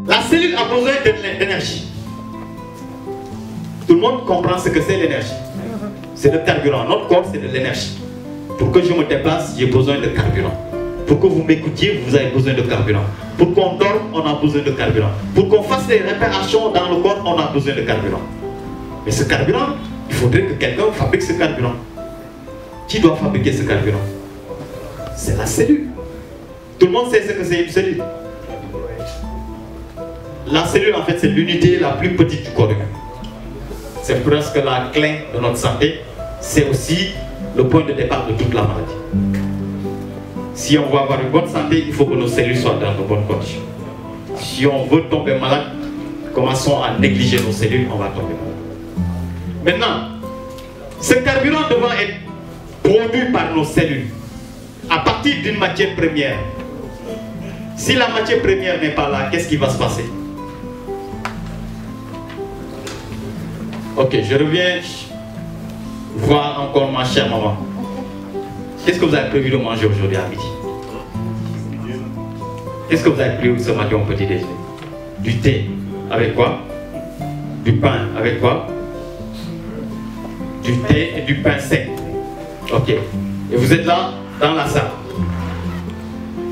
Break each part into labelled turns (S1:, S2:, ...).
S1: La cellule a besoin d'énergie. Tout le monde comprend ce que c'est l'énergie. C'est le carburant. Notre corps, c'est de l'énergie. Pour que je me déplace, j'ai besoin de carburant. Pour que vous m'écoutiez, vous avez besoin de carburant. Pour qu'on dorme, on a besoin de carburant. Pour qu'on fasse des réparations dans le corps, on a besoin de carburant. Mais ce carburant, il faudrait que quelqu'un fabrique ce carburant. Qui doit fabriquer ce carburant? C'est la cellule. Tout le monde sait ce que c'est une cellule. La cellule, en fait, c'est l'unité la plus petite du corps humain. C'est presque la clé de notre santé. C'est aussi le point de départ de toute la maladie. Si on veut avoir une bonne santé, il faut que nos cellules soient dans de bonnes conditions. Si on veut tomber malade, commençons à négliger nos cellules, on va tomber malade. Maintenant, ce carburant devant être produit par nos cellules à partir d'une matière première. Si la matière première n'est pas là, qu'est-ce qui va se passer? Ok, je reviens voir encore ma chère maman. Qu'est-ce que vous avez prévu de manger aujourd'hui à midi? Qu'est-ce que vous avez prévu ce matin au petit déjeuner? Du thé. Avec quoi? Du pain. Avec quoi? Du thé et du pain sec. Ok. Et vous êtes là, dans la salle.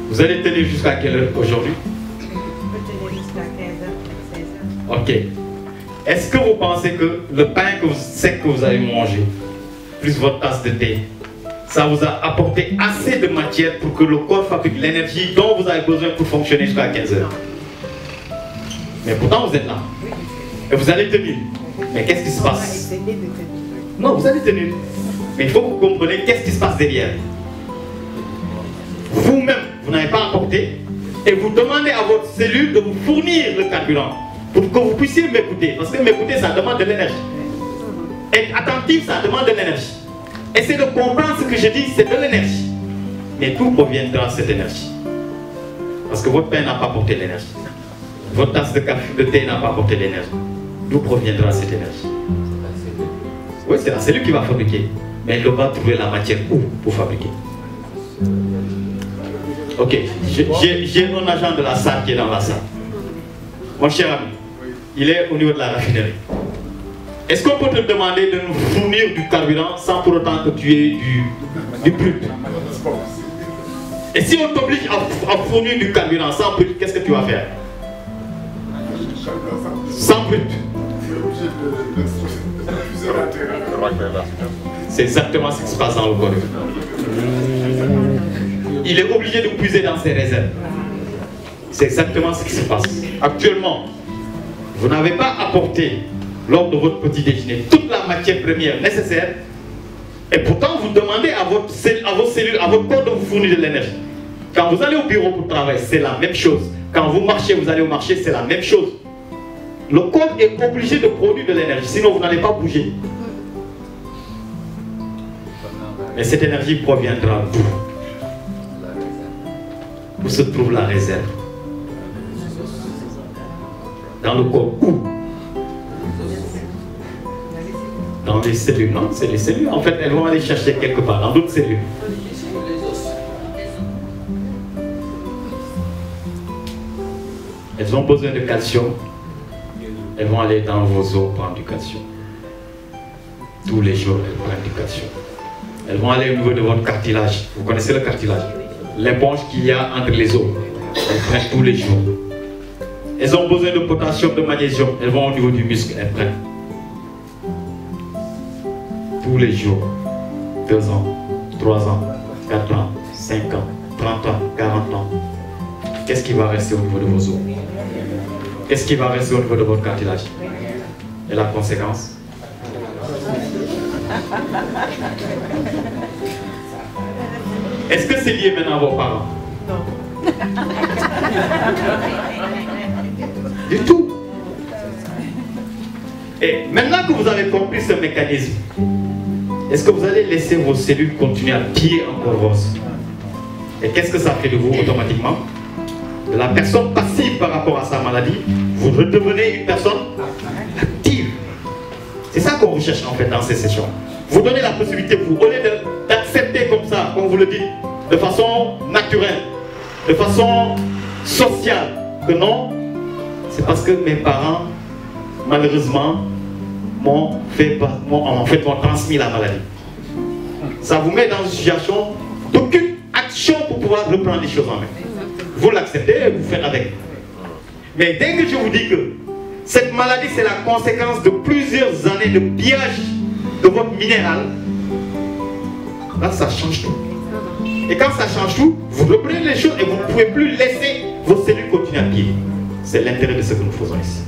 S1: Vous allez tenir jusqu'à quelle heure aujourd'hui?
S2: Je peux tenir jusqu'à 15h, 16h.
S1: Ok. Est-ce que vous pensez que le pain sec que vous avez mangé, plus votre tasse de thé, ça vous a apporté assez de matière pour que le corps fabrique l'énergie dont vous avez besoin pour fonctionner jusqu'à 15 heures? Mais pourtant vous êtes là. Et vous allez tenir. Mais qu'est-ce qui se passe? Non, vous allez tenir. Mais il faut que vous compreniez qu'est-ce qui se passe derrière. Vous-même, vous n'avez pas apporté. Et vous demandez à votre cellule de vous fournir le carburant. Pour que vous puissiez m'écouter. Parce que m'écouter, ça demande de l'énergie. Être attentif, ça demande de l'énergie. Essayez de comprendre ce que je dis, c'est de l'énergie. Mais tout proviendra de cette énergie. Parce que votre pain n'a pas apporté l'énergie. Votre tasse de café, de thé n'a pas apporté l'énergie. D'où proviendra cette énergie? Oui, c'est la cellule qui va fabriquer. Mais elle doit trouver la matière où pour fabriquer. Ok, j'ai un agent de la salle qui est dans la salle. Mon cher ami, il est au niveau de la raffinerie. Est-ce qu'on peut te demander de nous fournir du carburant sans pour autant que tu aies du brut? Et si on t'oblige à fournir du carburant sans brut, qu'est-ce que tu vas faire? Sans brut. C'est exactement ce qui se passe dans le corps. Il est obligé de puiser dans ses réserves. C'est exactement ce qui se passe. Actuellement, vous n'avez pas apporté lors de votre petit déjeuner toute la matière première nécessaire. Et pourtant, vous demandez à vos cellules, à votre corps de vous fournir de l'énergie. Quand vous allez au bureau pour travailler, c'est la même chose. Quand vous marchez, vous allez au marché, c'est la même chose. Le corps est obligé de produire de l'énergie, sinon vous n'allez pas bouger. Mais cette énergie proviendra d'où? Où se trouve la réserve? Dans le corps où? Dans les cellules, non? C'est les cellules. En fait, elles vont aller chercher quelque part, dans d'autres cellules. Elles ont besoin de calcium. Elles vont aller dans vos os prendre du calcium. Tous les jours, elles prennent du calcium. Elles vont aller au niveau de votre cartilage. Vous connaissez le cartilage? L'éponge qu'il y a entre les os. Elles prennent tous les jours. Elles ont besoin de potassium, de magnésium. Elles vont au niveau du muscle, elles prennent. Tous les jours. 2 ans, 3 ans, 4 ans, 5 ans, 30 ans, 40 ans. Qu'est-ce qui va rester au niveau de vos os? Qu'est-ce qui va rester au niveau de votre cartilage? Et la conséquence? Est-ce que c'est lié maintenant à vos parents? Non. Du tout. Et maintenant que vous avez compris ce mécanisme, est-ce que vous allez laisser vos cellules continuer à piller encore vos os? Et qu'est-ce que ça fait de vous automatiquement? De la personne passive par rapport à sa maladie, vous redevenez une personne active. C'est ça qu'on recherche en fait dans ces sessions. Vous donnez la possibilité, vous, au lieu d'accepter comme ça, comme vous le dites, de façon naturelle, de façon sociale, que non, C'est parce que mes parents, malheureusement, m'ont transmis la maladie. Ça vous met dans une situation d'aucune action pour pouvoir reprendre les choses en main. Vous l'acceptez et vous faites avec. Mais dès que je vous dis que cette maladie, c'est la conséquence de plusieurs années de pillage de votre minéral, là, ça change tout. Et quand ça change tout, vous reprenez les choses et vous ne pouvez plus laisser vos cellules continuer à piller. C'est l'intérêt de ce que nous faisons ici.